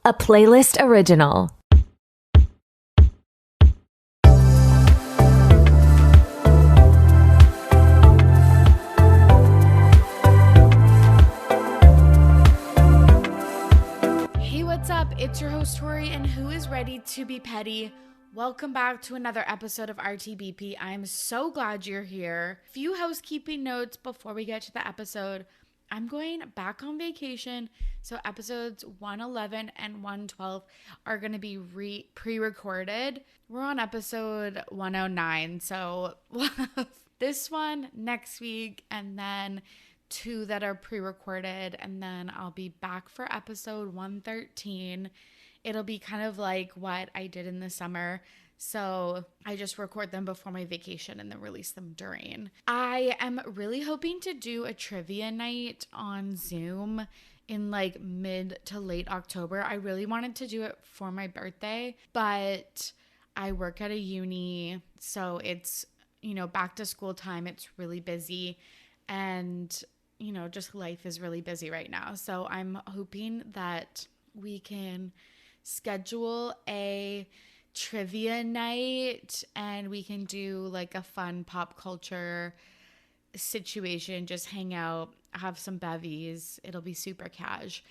a playlist original. Hey, what's up? It's your host, Torry, and who is ready to be petty? Welcome back to another episode of RTBP. I'm so glad you're here. Few housekeeping notes before we get to the episode. I'm going back on vacation, so episodes 111 and 112 are going to be pre-recorded. We're on episode 109, so we'll have this one next week, and then 2 that are pre-recorded, and then I'll be back for episode 113. It'll be kind of like what I did in the summer. So I just record them before my vacation and then release them during. I am really hoping to do a trivia night on Zoom in like mid to late October. I really wanted to do it for my birthday, but I work at a uni. So it's, back to school time. It's really busy, and, just life is really busy right now. So I'm hoping that we can schedule a trivia night and we can do like a fun pop culture situation, just hang out, have some bevies. It'll be super cash,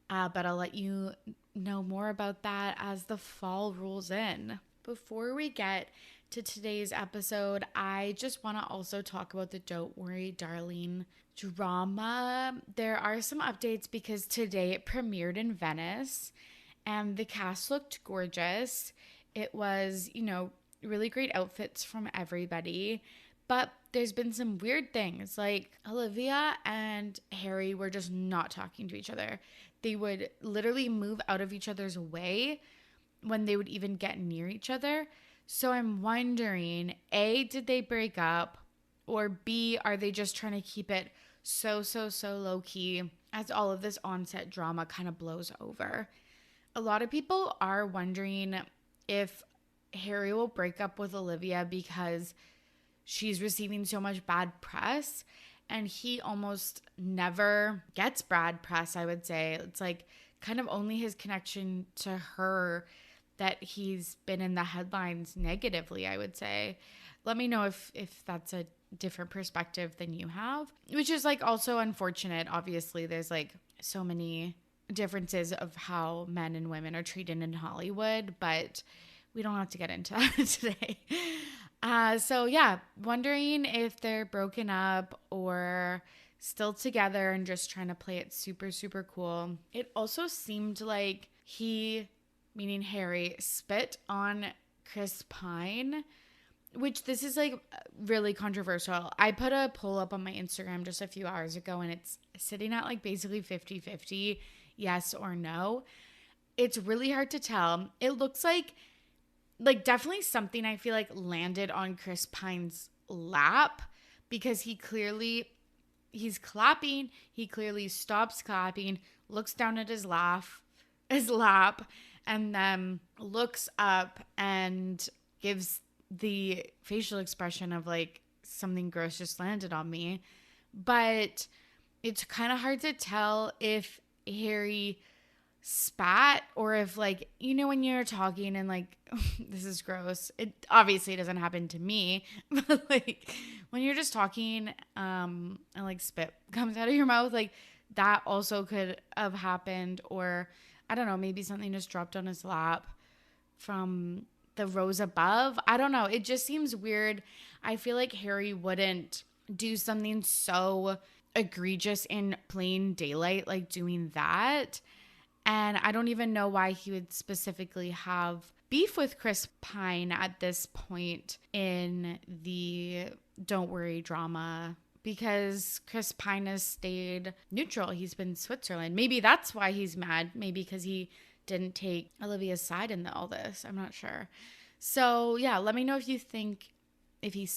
but I'll let you know more about that as the fall rolls in. Before we get to today's episode, I just want to also talk about the Don't Worry Darling drama. There are some updates because today it premiered in Venice and the cast looked gorgeous. It was, really great outfits from everybody. But there's been some weird things. Like Olivia and Harry were just not talking to each other. They would literally move out of each other's way when they would even get near each other. So I'm wondering, A, did they break up? Or B, are they just trying to keep it so low key as all of this on-set drama kind of blows over? A lot of people are wondering if Harry will break up with Olivia because she's receiving so much bad press, and he almost never gets bad press, I would say. It's like kind of only his connection to her that he's been in the headlines negatively, I would say. Let me know if that's a different perspective than you have, which is like also unfortunate. Obviously, there's like so many differences of how men and women are treated in Hollywood, but we don't have to get into that today. So yeah, wondering if they're broken up or still together and just trying to play it super cool. It also seemed like he, meaning Harry, spit on Chris Pine, which this is like really controversial. I put a poll up on my Instagram just a few hours ago, and it's sitting at like basically 50-50. Yes or no. It's really hard to tell. It looks like definitely something I feel like landed on Chris Pine's lap, because he's clapping. He clearly stops clapping, looks down at his lap, and then looks up and gives the facial expression of like something gross just landed on me. But it's kind of hard to tell if Harry spat or if like, when you're talking and like, this is gross. It obviously doesn't happen to me, but like when you're just talking and like spit comes out of your mouth, like that also could have happened. Or I don't know, maybe something just dropped on his lap from the rows above. I don't know. It just seems weird. I feel like Harry wouldn't do something so egregious in plain daylight, like doing that. And I don't even know why he would specifically have beef with Chris Pine at this point in the Don't Worry drama, because Chris Pine has stayed neutral. He's been Switzerland. Maybe that's why he's mad. Maybe because he didn't take Olivia's side in all this. I'm not sure. So yeah, let me know if you think if he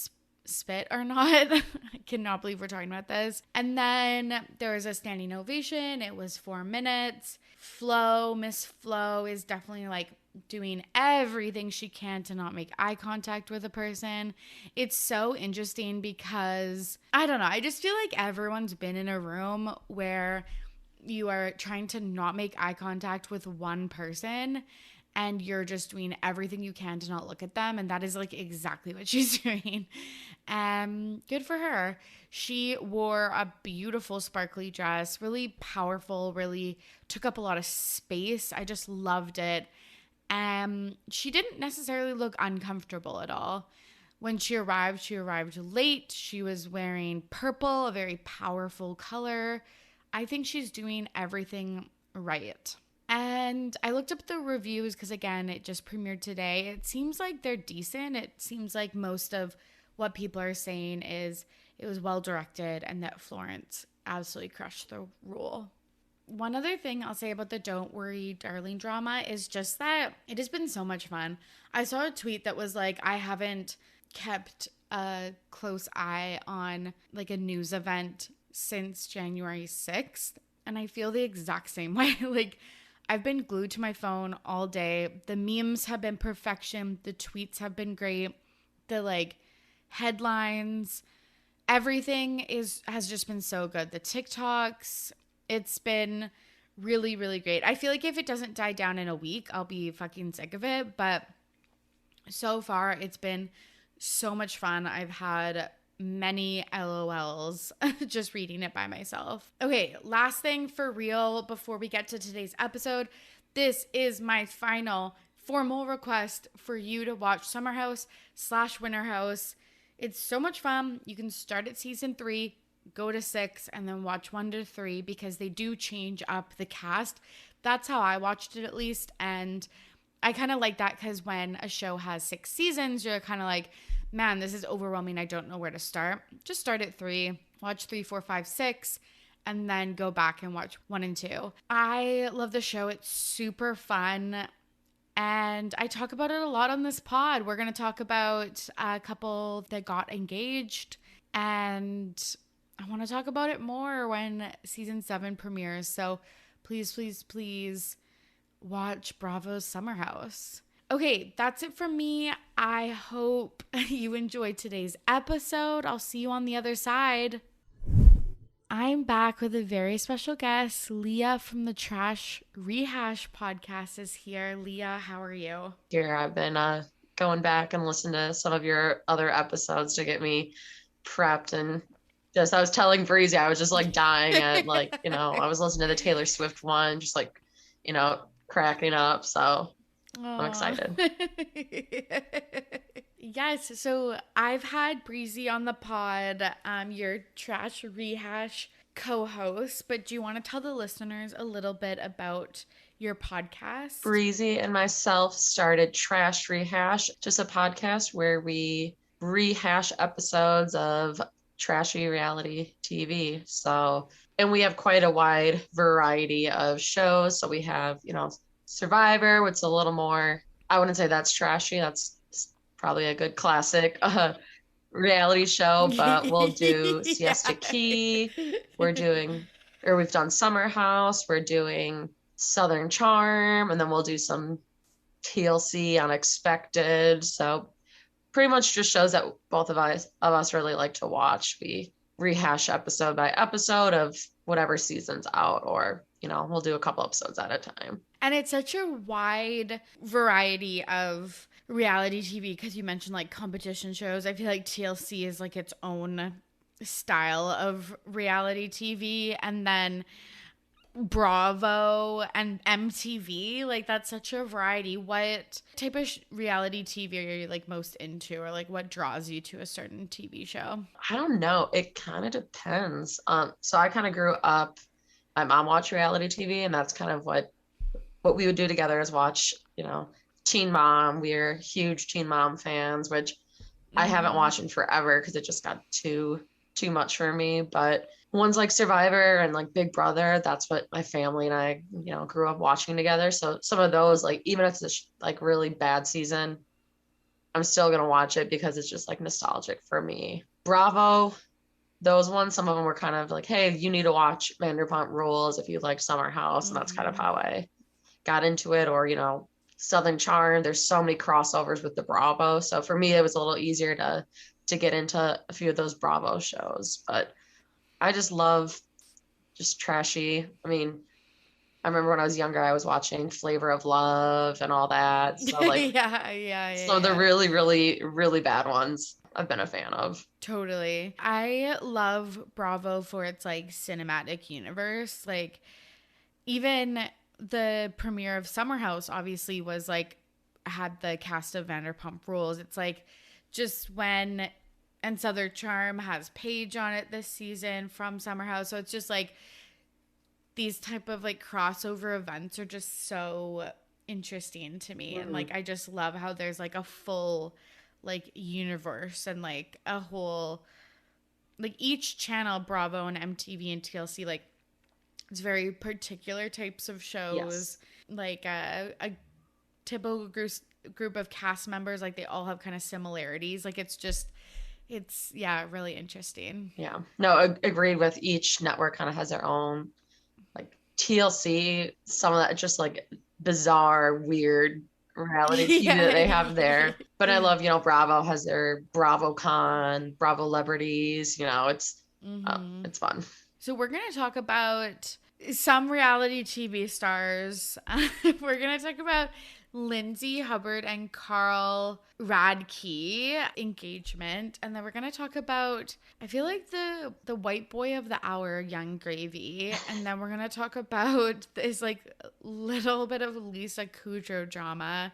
spit or not. I cannot believe we're talking about this. And then there was a standing ovation. It was 4 minutes. Miss Flo is definitely like doing everything she can to not make eye contact with a person. It's so interesting because I don't know, I just feel like everyone's been in a room where you are trying to not make eye contact with one person and you're just doing everything you can to not look at them. And that is like exactly what she's doing. Good for her. She wore a beautiful sparkly dress, really powerful, really took up a lot of space. I just loved it. She didn't necessarily look uncomfortable at all. When she arrived late. She was wearing purple, a very powerful color. I think she's doing everything right. And I looked up the reviews because, again, it just premiered today. It seems like they're decent. It seems like most of what people are saying is it was well directed and that Florence absolutely crushed the role. One other thing I'll say about the Don't Worry Darling drama is just that it has been so much fun. I saw a tweet that was like, I haven't kept a close eye on like a news event since January 6th. And I feel the exact same way. Like, I've been glued to my phone all day. The memes have been perfection. The tweets have been great. The like headlines, everything has just been so good. The TikToks, it's been really, really great. I feel like if it doesn't die down in a week, I'll be fucking sick of it. But so far, it's been so much fun. I've had many LOLs just reading it by myself. Okay, last thing for real before we get to today's episode. This is my final formal request for you to watch Summer House / Winter House. It's so much fun. You can start at season 3, go to 6, and then watch 1 to 3 because they do change up the cast. That's how I watched it, at least. And I kind of like that because when a show has 6 seasons, you're kind of like, man, this is overwhelming. I don't know where to start. Just start at 3, watch 3, 4, 5, 6, and then go back and watch 1 and 2. I love the show. It's super fun. And I talk about it a lot on this pod. We're going to talk about a couple that got engaged. And I want to talk about it more when season 7 premieres. So please, please, please watch Bravo's Summer House. Okay, that's it from me. I hope you enjoyed today's episode. I'll see you on the other side. I'm back with a very special guest. Leah from the Trash Rehash podcast is here. Leah, how are you? Here, I've been going back and listening to some of your other episodes to get me prepped, and just I was telling Breezy, I was just like dying at like, I was listening to the Taylor Swift one, just like, cracking up. So I'm excited. Yes. So I've had Breezy on the pod, your Trash Rehash co-host, but do you want to tell the listeners a little bit about your podcast? Breezy and myself started Trash Rehash, just a podcast where we rehash episodes of trashy reality TV. So, and we have quite a wide variety of shows. So we have, Survivor, which is a little more, I wouldn't say that's trashy. That's probably a good classic reality show, but we'll do Siesta Key. We've done Summer House. We're doing Southern Charm, and then we'll do some TLC Unexpected. So pretty much just shows that both of us really like to watch. We rehash episode by episode of whatever season's out, or we'll do a couple episodes at a time. And it's such a wide variety of reality TV because you mentioned like competition shows. I feel like TLC is like its own style of reality TV, and then Bravo and MTV, like that's such a variety. What type of reality TV are you like most into, or like what draws you to a certain TV show? I don't know. It kind of depends. So I kind of grew up, my mom watched reality TV, and that's kind of what we would do together is watch, Teen Mom. We're huge Teen Mom fans, which I haven't watched in forever because it just got too much for me. But ones like Survivor and like Big Brother, that's what my family and I, grew up watching together. So some of those, like even if it's like really bad season, I'm still going to watch it because it's just like nostalgic for me. Bravo, those ones, some of them were kind of like, hey, you need to watch Vanderpump Rules if you like Summer House. And that's kind of how I got into it. Or, Southern Charm, there's so many crossovers with the Bravo. So for me, it was a little easier to get into a few of those Bravo shows. But I just love just trashy. I mean, I remember when I was younger, I was watching Flavor of Love and all that. So like, so the really, really, really bad ones I've been a fan of. Totally. I love Bravo for its like cinematic universe. Like even the premiere of Summer House obviously was like had the cast of Vanderpump Rules. It's like just when and Southern Charm has Paige on it this season from Summer House. So it's just like these type of like crossover events are just so interesting to me. And like I just love how there's like a full like universe and like a whole like each channel, Bravo and MTV and TLC, like it's very particular types of shows. Like a typical group of cast members, like they all have kind of similarities. Like it's really interesting. Yeah, no, agreed with. Each network kind of has their own, like TLC, some of that just like bizarre, weird reality TV that they have there. But I love, Bravo has their BravoCon, Bravo Celebrities, it's fun. So we're going to talk about some reality TV stars. We're going to talk about Lindsay, Hubbard, and Carl Radke engagement. And then we're going to talk about, I feel like the white boy of the hour, Young Gravy. And then we're going to talk about this like little bit of Lisa Kudrow drama.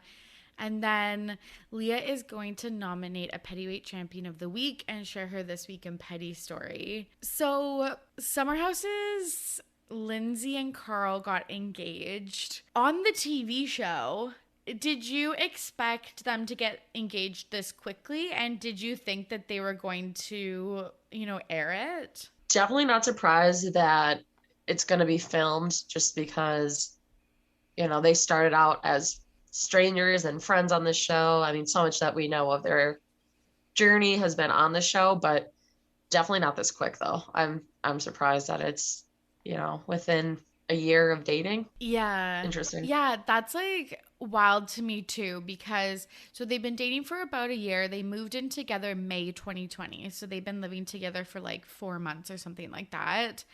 And then Leah is going to nominate a Pettyweight Champion of the Week and share her This Week in Petty story. So Summer House's Lindsay and Carl got engaged on the TV show. Did you expect them to get engaged this quickly? And did you think that they were going to, air it? Definitely not surprised that it's going to be filmed just because, they started out as strangers and friends on the show. I mean, so much that we know of their journey has been on the show, but definitely not this quick though. I'm surprised that it's, within a year of dating. Yeah. Interesting. Yeah, that's like wild to me too, because so they've been dating for about a year. They moved in together May 2020. So they've been living together for like 4 months or something like that.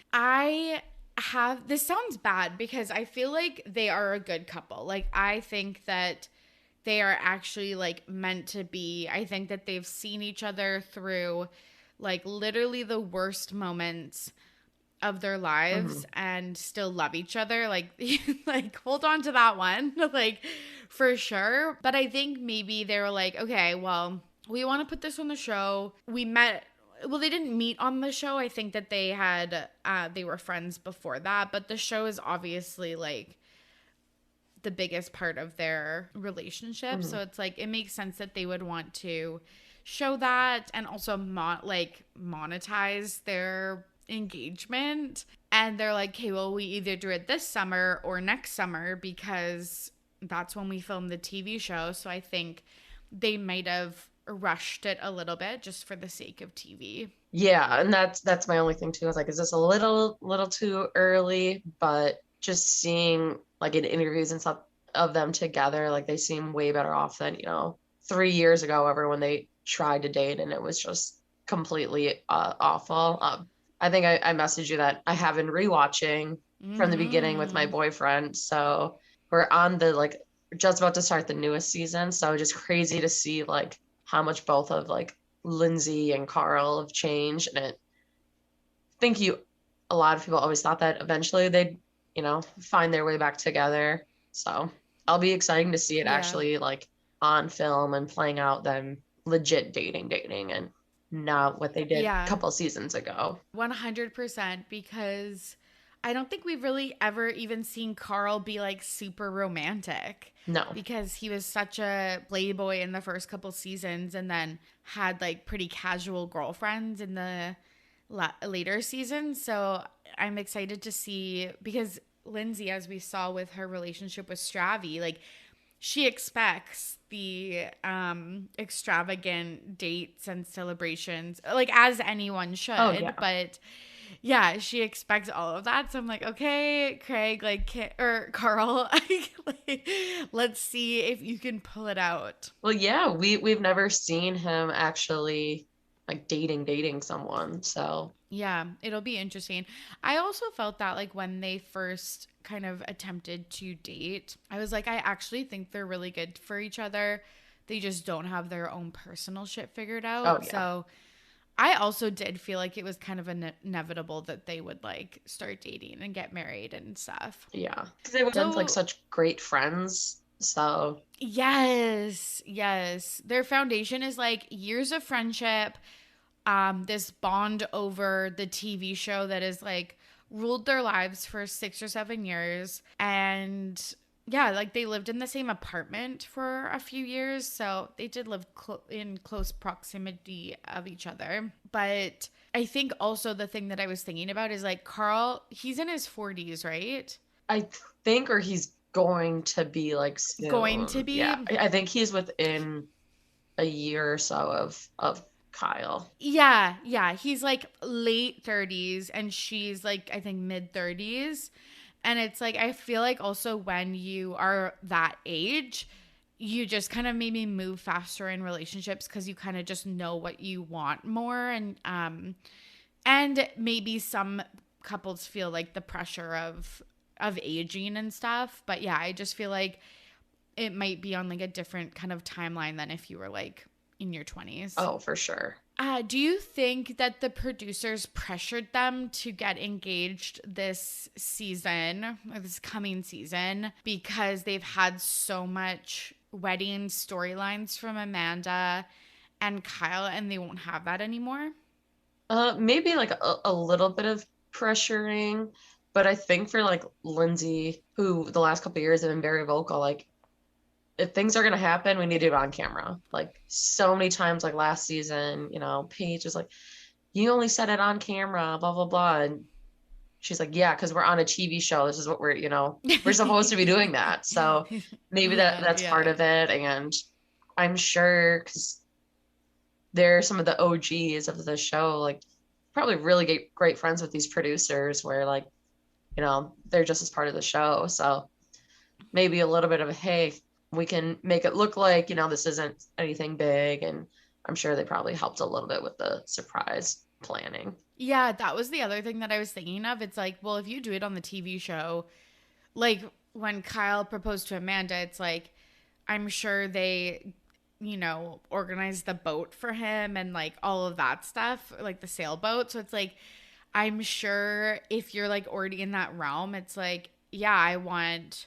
This sounds bad because I feel like they are a good couple. Like I think that they are actually like meant to be. I think that they've seen each other through like literally the worst moments of their lives and still love each other. Like hold on to that one, like for sure. But I think maybe they were like, okay, well, we want to put this on the show. They didn't meet on the show. I think that they were friends before that, but the show is obviously like the biggest part of their relationship. So it's like, it makes sense that they would want to show that and also monetize their engagement. And they're like, okay, well, we either do it this summer or next summer because that's when we film the TV show. So I think they might have rushed it a little bit just for the sake of TV. Yeah, and that's my only thing too. I was like, is this a little too early? But just seeing like in interviews and stuff of them together, like they seem way better off than 3 years ago, when they tried to date and it was just completely awful. I think I messaged you that I have been rewatching from the beginning with my boyfriend. So we're on just about to start the newest season. So just crazy to see like how much both of like Lindsay and Carl have changed. And I think a lot of people always thought that eventually they'd, find their way back together. So I'll be excited to see it actually like on film and playing out them legit dating and not what they did a couple seasons ago. 100%, because I don't think we've really ever even seen Carl be like super romantic. No. Because he was such a playboy in the first couple seasons and then had like pretty casual girlfriends in the later seasons. So I'm excited to see, because Lindsay, as we saw with her relationship with Stravy, like she expects the extravagant dates and celebrations, like as anyone should. Oh, yeah. But yeah, she expects all of that. So I'm like, okay, Craig, or Carl, let's see if you can pull it out. Well, yeah, we've never seen him actually like dating someone. So Yeah, it'll be interesting. I also felt that like when they first kind of attempted to date, I was like, I actually think they're really good for each other. They just don't have their own personal shit figured Oh, out. yeah. So I also did feel like it was kind of inevitable that they would like start dating and get married and stuff. Yeah. Because they would have like So such great friends. So, yes, yes. Their foundation is like years of friendship, this bond over the TV show that is like ruled their lives for 6 or 7 years. And yeah, like they lived in the same apartment for a few years. So they did live in close proximity of each other. But I think also the thing that I was thinking about is like Carl, he's in his 40s, right? I think, or he's going to be like soon. Going to be? Yeah. I think he's within a year or so of Kyle. Yeah, yeah. He's like late 30s and she's like, I think mid 30s. And it's like, I feel like also when you are that age, you just kind of maybe move faster in relationships because you kind of just know what you want more. And maybe some couples feel like the pressure of aging and stuff. But yeah, I just feel like it might be on like a different kind of timeline than if you were like in your 20s. Oh, for sure. Do you think that the producers pressured them to get engaged this season or this coming season because they've had so much wedding storylines from Amanda and Kyle and they won't have that anymore? Maybe like a little bit of pressuring, but I think for like Lindsay, who the last couple of years have been very vocal, like if things are going to happen, we need it on camera. Like so many times, like last season, Paige was like, you only said it on camera, blah, blah, blah. And she's like, yeah, because we're on a TV show. This is what we're supposed to be doing that. So maybe that's part of it. And I'm sure because they're some of the OGs of the show, like probably really great friends with these producers where like, they're just as part of the show. So maybe a little bit of, hey, we can make it look like, this isn't anything big. And I'm sure they probably helped a little bit with the surprise planning. Yeah, that was the other thing that I was thinking of. It's like, well, if you do it on the TV show, like when Kyle proposed to Amanda, it's like, I'm sure they, organized the boat for him and like all of that stuff, like the sailboat. So it's like, I'm sure if you're like already in that realm, it's like, yeah, I want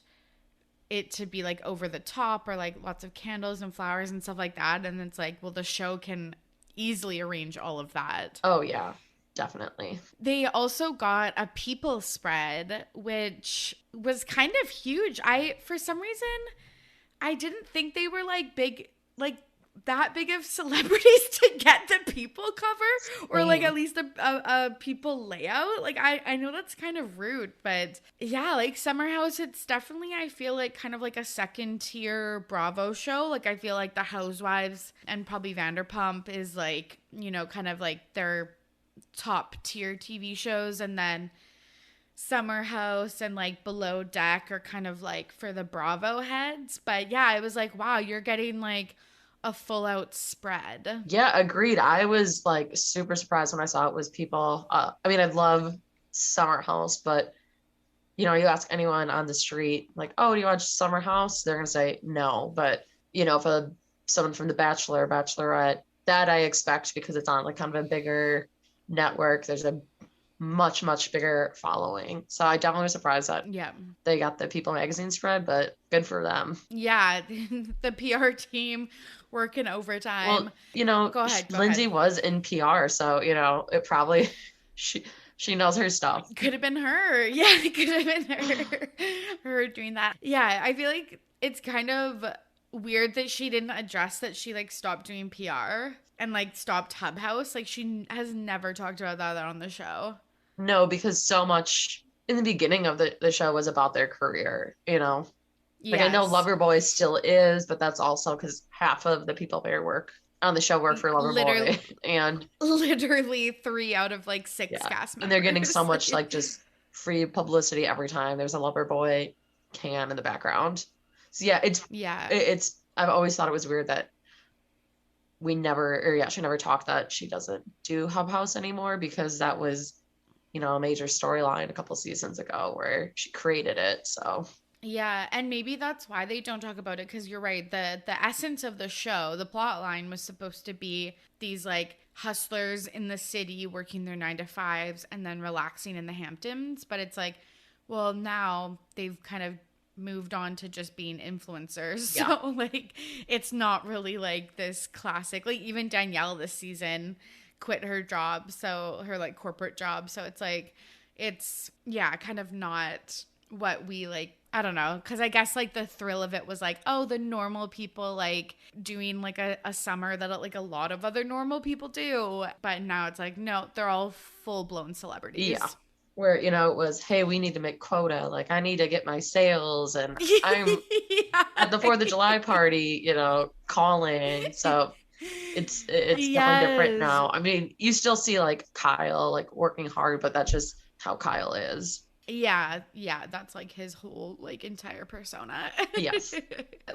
it to be like over the top or like lots of candles and flowers and stuff like that. And it's like, well, the show can easily arrange all of that. Oh, yeah, definitely. They also got a people spread, which was kind of huge. For some reason, I didn't think they were like big, like that big of celebrities to get the people cover or like at least a people layout. Like I know that's kind of rude, but yeah, like Summer House, it's definitely, I feel like kind of like a second tier Bravo show. Like I feel like the Housewives and probably Vanderpump is like, kind of like their top tier TV shows, and then Summer House and like Below Deck are kind of like for the Bravo heads. But yeah, I was like, wow, you're getting like a full out spread. Yeah, agreed. I was like super surprised when I saw it was people. I mean, I love Summer House, but you ask anyone on the street, like, oh, do you watch Summer House? They're gonna say no. But for someone from The Bachelor, Bachelorette, that I expect because it's on like kind of a bigger network. There's a much, much bigger following. So I definitely was surprised that they got the People magazine spread, but good for them. Yeah, the PR team working overtime. Well, go ahead. Lindsay was in PR, so it probably she knows her stuff. Could have been her. Yeah, it could have been her doing that. Yeah, I feel like it's kind of weird that she didn't address that she like stopped doing PR and like stopped Hub House. Like she has never talked about that on the show. No, because so much in the beginning of the show was about their career, Like I know Loverboy still is, but that's also because half of the people there work on the show work for Loverboy. And literally 3 out of like 6 cast members. And they're getting so much like just free publicity every time there's a Loverboy can in the background. So yeah, it's I've always thought it was weird that she never talked that she doesn't do Hub House anymore, because that was, a major storyline a couple seasons ago where she created it. So Yeah, and maybe that's why they don't talk about it, because you're right. The essence of the show, the plot line was supposed to be these like hustlers in the city working their 9 to 5s and then relaxing in the Hamptons. But it's like, well, now they've kind of moved on to just being influencers. Yeah. So like it's not really like this classic, like even Danielle this season quit her job, so her like corporate job. So it's like it's kind of not what we like. I don't know, because I guess like the thrill of it was like, oh, the normal people like doing like a summer that like a lot of other normal people do. But now it's like, no, they're all full-blown celebrities. Yeah. Where, it was, hey, we need to make quota. Like, I need to get my sales, and I'm at the 4th of July party, calling. So it's definitely different now. I mean, you still see like Kyle like working hard, but that's just how Kyle is. Yeah, that's like his whole like entire persona. Yes.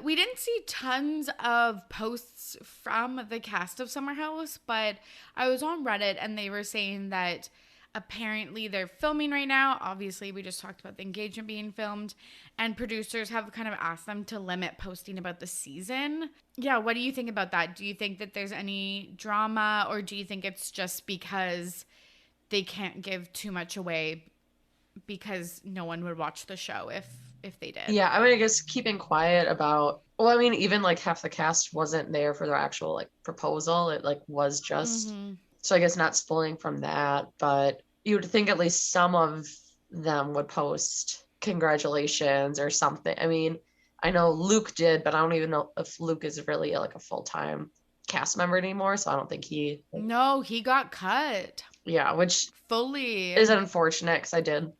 We didn't see tons of posts from the cast of Summer House, but I was on Reddit and they were saying that apparently they're filming right now. Obviously, we just talked about the engagement being filmed, and producers have kind of asked them to limit posting about the season. Yeah, what do you think about that? Do you think that there's any drama, or do you think it's just because they can't give too much away because no one would watch the show if they did? Yeah, I mean, I guess keeping quiet about, well, I mean, even like half the cast wasn't there for their actual like proposal. It like was just, so I guess not spoiling from that, but you would think at least some of them would post congratulations or something. I mean, I know Luke did, but I don't even know if Luke is really like a full-time cast member anymore. So I don't think No, he got cut. Yeah, which fully is unfortunate, because I did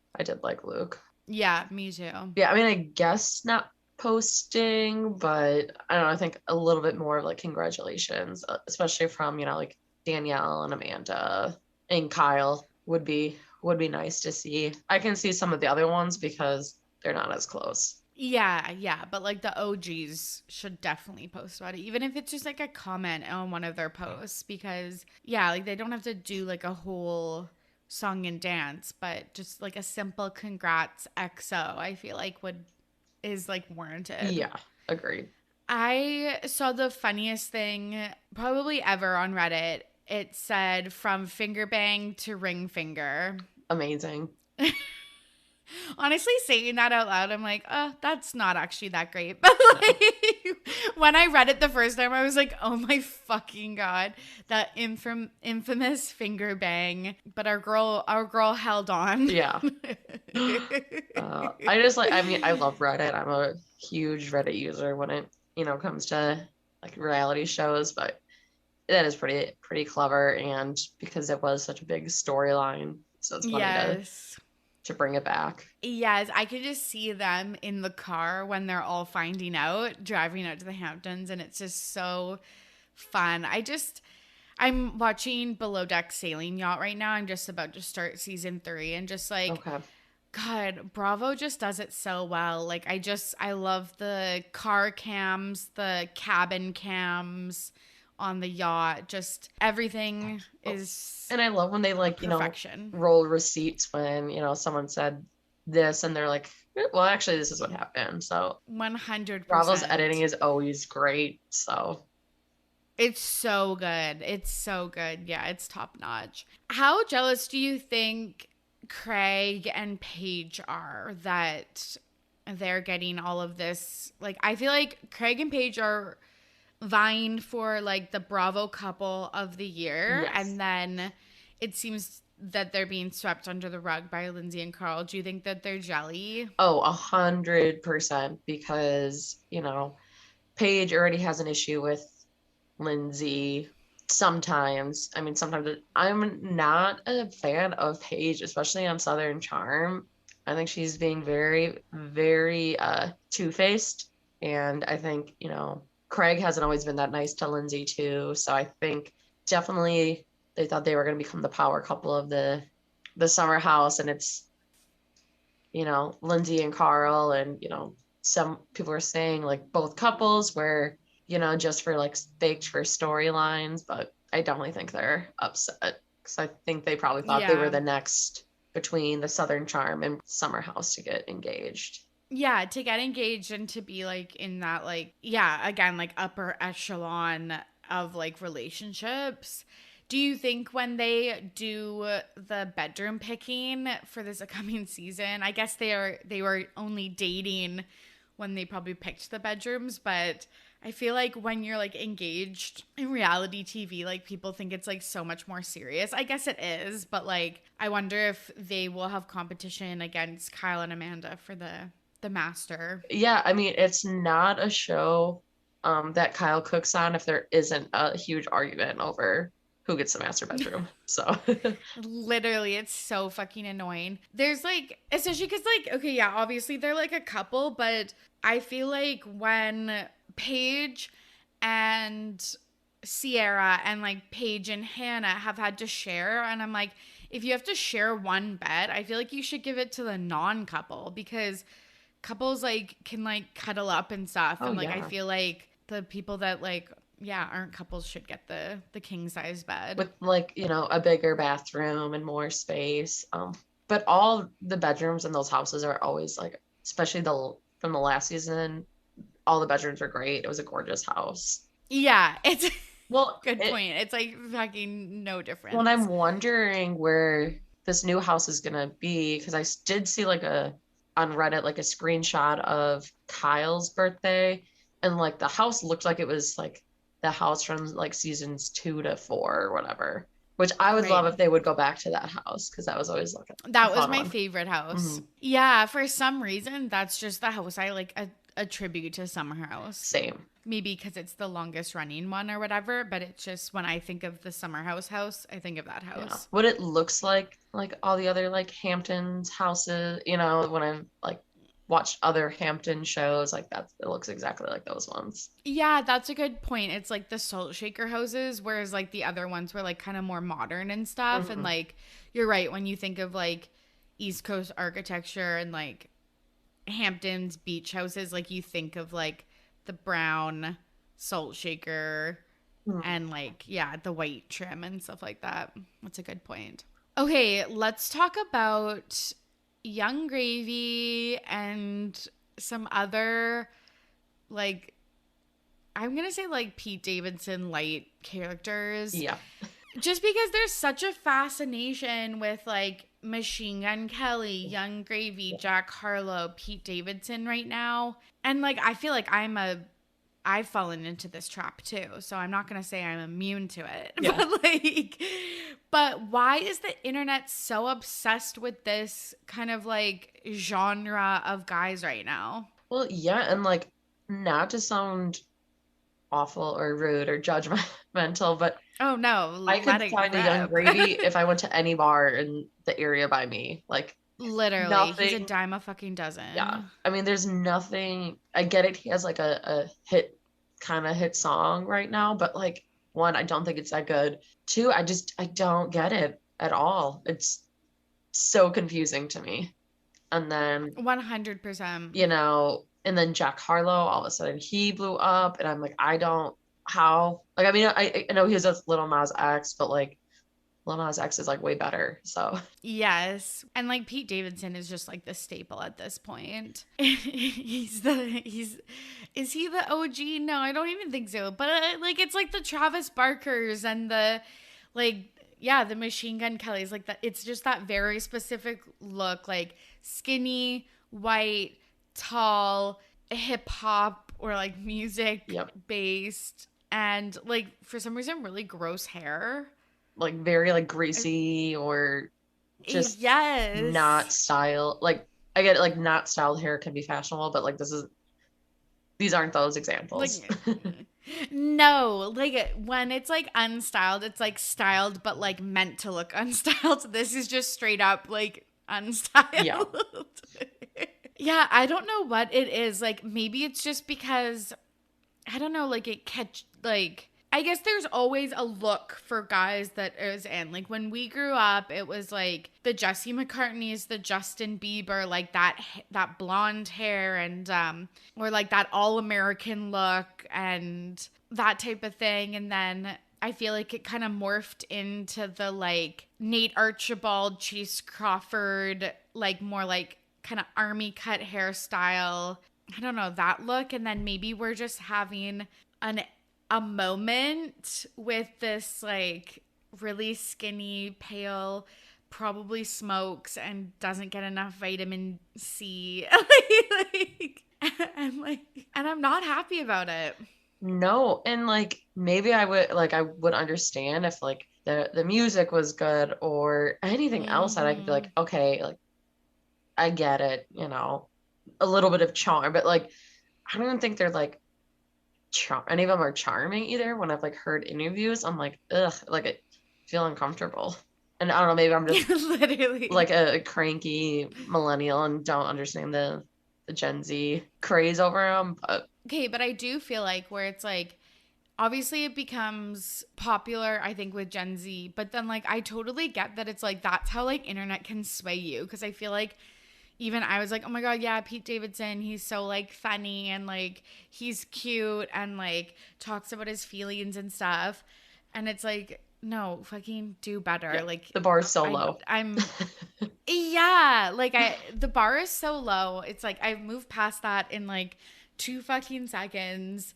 like Luke. Yeah, me too. Yeah, I mean, I guess not posting, but I don't know, I think a little bit more of like congratulations, especially from, like Danielle and Amanda and Kyle would be nice to see. I can see some of the other ones because they're not as close. Yeah, but like the OGs should definitely post about it, even if it's just like a comment on one of their posts, because like they don't have to do like a whole song and dance, but just like a simple congrats XO, I feel like is like warranted. Yeah, agreed. I saw the funniest thing probably ever on Reddit. It said, from finger bang to ring finger. Amazing. Honestly, saying that out loud, I'm like, that's not actually that great. But like, when I read it the first time, I was like, oh my fucking God, that infamous finger bang. But our girl held on. Yeah. I love Reddit. I'm a huge Reddit user when it, comes to like reality shows, but that is pretty clever. And because it was such a big storyline, so it's funny to bring it back. Yes, I could just see them in the car when they're all finding out, driving out to the Hamptons, and it's just so fun. I'm watching Below Deck Sailing Yacht right now. I'm just about to start season 3, and just like, okay. God, Bravo just does it so well. Like, I love the car cams, the cabin cams on the yacht, just everything is. And I love when they like, perfection. Roll receipts when, someone said this and they're like, well, actually this is what happened. So 100%. Bravo's editing is always great. So it's so good. Yeah, it's top notch. How jealous do you think Craig and Paige are that they're getting all of this? Like, I feel like Craig and Paige are vying for like the Bravo couple of the year. Yes. And then it seems that they're being swept under the rug by Lindsay and Carl. Do you think that they're jelly? Oh, 100%, because, Paige already has an issue with Lindsay sometimes. I mean, sometimes I'm not a fan of Paige, especially on Southern Charm. I think she's being very, very two-faced. And I think, Craig hasn't always been that nice to Lindsay too. So I think definitely they thought they were going to become the power couple of the Summer House. And it's, Lindsay and Carl, and, some people are saying like both couples, where just for like faked for storylines, but I definitely think they're upset because I think they probably thought they were the next between the Southern Charm and Summer House to get engaged. Yeah, to get engaged and to be like in that like, yeah, again, like upper echelon of like relationships. Do you think when they do the bedroom picking for this upcoming season, I guess they were only dating when they probably picked the bedrooms, but I feel like when you're like engaged in reality TV, like people think it's like so much more serious. I guess it is, but like I wonder if they will have competition against Kyle and Amanda for the master. Yeah, I mean, it's not a show that Kyle cooks on if there isn't a huge argument over who gets the master bedroom. So literally, it's so fucking annoying. There's like, especially because like, okay, yeah, obviously they're like a couple, but I feel like when Paige and Sierra and like Paige and Hannah have had to share, and I'm like, if you have to share one bed, I feel like you should give it to the non-couple, because couples like can like cuddle up and stuff. And like, I feel like the people that like, yeah, aren't couples should get the king size bed with like, a bigger bathroom and more space. But all the bedrooms in those houses are always like, especially from the last season, all the bedrooms were great. It was a gorgeous house. Yeah, it's good point. It's like fucking no difference. Well, and I'm wondering where this new house is gonna be, because I did see like on Reddit like a screenshot of Kyle's birthday, and like the house looked like it was like the house from like seasons 2 to 4 or whatever, which I would love if they would go back to that house, because that was always like that was my favorite house. Mm-hmm. Yeah, for some reason that's just the house I like attribute to Summer House. Same. Maybe because it's the longest running one or whatever, but it's just when I think of the Summer House, I think of that house. Yeah. What it looks like all the other like Hamptons houses, when I've like watched other Hampton shows, like that, it looks exactly like those ones. Yeah, that's a good point. It's like the salt shaker houses, whereas like the other ones were like kind of more modern and stuff. Mm-hmm. And like, you're right, when you think of like East Coast architecture and like Hamptons beach houses, like you think of like the brown salt shaker and like, yeah, the white trim and stuff like that. That's a good point. Okay, let's talk about Young Gravy and some other, like, I'm going to say like Pete Davidson light characters. Yeah. Just because there's such a fascination with like Machine Gun Kelly, Young Gravy, Jack Harlow, Pete Davidson right now. And like, I feel like I've fallen into this trap too. So I'm not going to say I'm immune to it. Yeah. But why is the internet so obsessed with this kind of like genre of guys right now? Well, yeah. And like, not to sound awful or rude or judgmental, but oh no, I could find a Young Gravy if I went to any bar in the area by me. Like, literally, he's a dime a fucking dozen. Yeah. I mean, there's nothing, I get it. He has like a hit song right now, but like, one, I don't think it's that good. Two, I don't get it at all. It's so confusing to me. And then 100%, and then Jack Harlow, all of a sudden he blew up, and I'm like, how? Like, I mean, I know he was with Lil Nas X, but like, Lil Nas X is like way better. So yes, and like Pete Davidson is just like the staple at this point. Is he the OG? No, I don't even think so. But like, it's like the Travis Barkers and the the Machine Gun Kellys, like that. It's just that very specific look, like skinny, white, tall, hip hop or like music based, and like for some reason really gross hair. Like very like greasy or just not style. Like, I get it, like not styled hair can be fashionable, but like these aren't those examples. Like, no, like when it's like unstyled, it's like styled but like meant to look unstyled. This is just straight up like unstyled. Yeah. Yeah, I don't know what it is. Like maybe it's just because I don't know, like I guess there's always a look for guys that is in. Like when we grew up, it was like the Jesse McCartneys, the Justin Bieber, like that blonde hair and or like that all-American look and that type of thing. And then I feel like it kind of morphed into the like Nate Archibald, Chase Crawford, like more like kind of army cut hairstyle. I don't know, that look. And then maybe we're just having a moment with this like really skinny, pale, probably smokes and doesn't get enough vitamin C. And I'm not happy about it. No, and like maybe I would understand if like the music was good or anything else that I could be like, okay, like I get it, you know, a little bit of charm, but like I don't even think they're like any of them are charming either. When I've like heard interviews, I'm like, ugh, like I feel uncomfortable. And I don't know, maybe I'm just literally like a cranky millennial and don't understand the Gen Z craze over them. But okay, but I do feel like where it's like, obviously it becomes popular, I think, with Gen Z, but then like I totally get that it's like that's how like internet can sway you, because I feel like even I was like, oh my God, yeah, Pete Davidson, he's so like funny and like he's cute and like talks about his feelings and stuff. And it's like, no, fucking do better. yeah, Like the bar is so low. Yeah, like the bar is so low. It's like I've moved past that in like 2 fucking seconds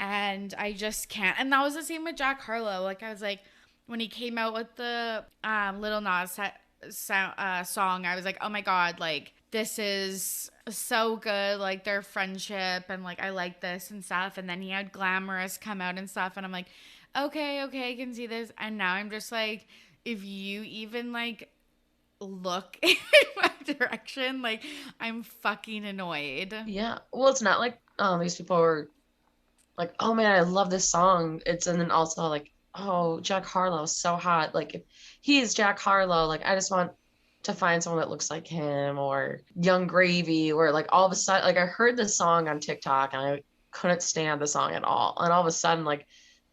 and I just can't. And that was the same with Jack Harlow. Like I was like, when he came out with the Little Nas song, I was like, oh my God, like this is so good, like their friendship and like I like this and stuff. And then he had Glamorous come out and stuff and I'm like, okay, I can see this. And now I'm just like, if you even like look in my direction, like I'm fucking annoyed. Yeah, well, it's not like these people are like, oh man, I love this song. It's and then also like, oh, Jack Harlow is so hot. Like if he's Jack Harlow, like I just want to find someone that looks like him, or Young Gravy, where like all of a sudden, like I heard this song on TikTok and I couldn't stand the song at all. And all of a sudden, like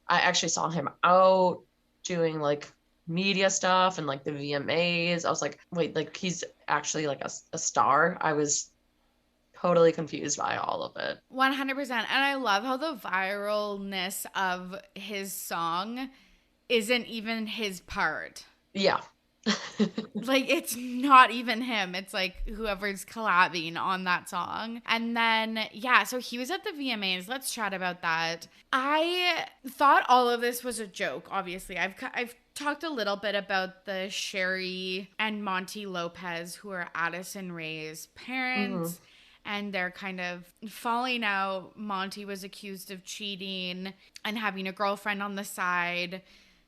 I actually saw him out doing like media stuff and like the VMAs. I was like, wait, like he's actually like a star. I was totally confused by all of it. 100%. And I love how the viralness of his song isn't even his part. Yeah. Like it's not even him. It's like whoever's collabing on that song. And then yeah, so he was at the VMAs. Let's chat about that. I thought all of this was a joke. Obviously, I've talked a little bit about the Sherry and Monty Lopez, who are Addison Rae's parents. And they're kind of falling out. Monty was accused of cheating and having a girlfriend on the side.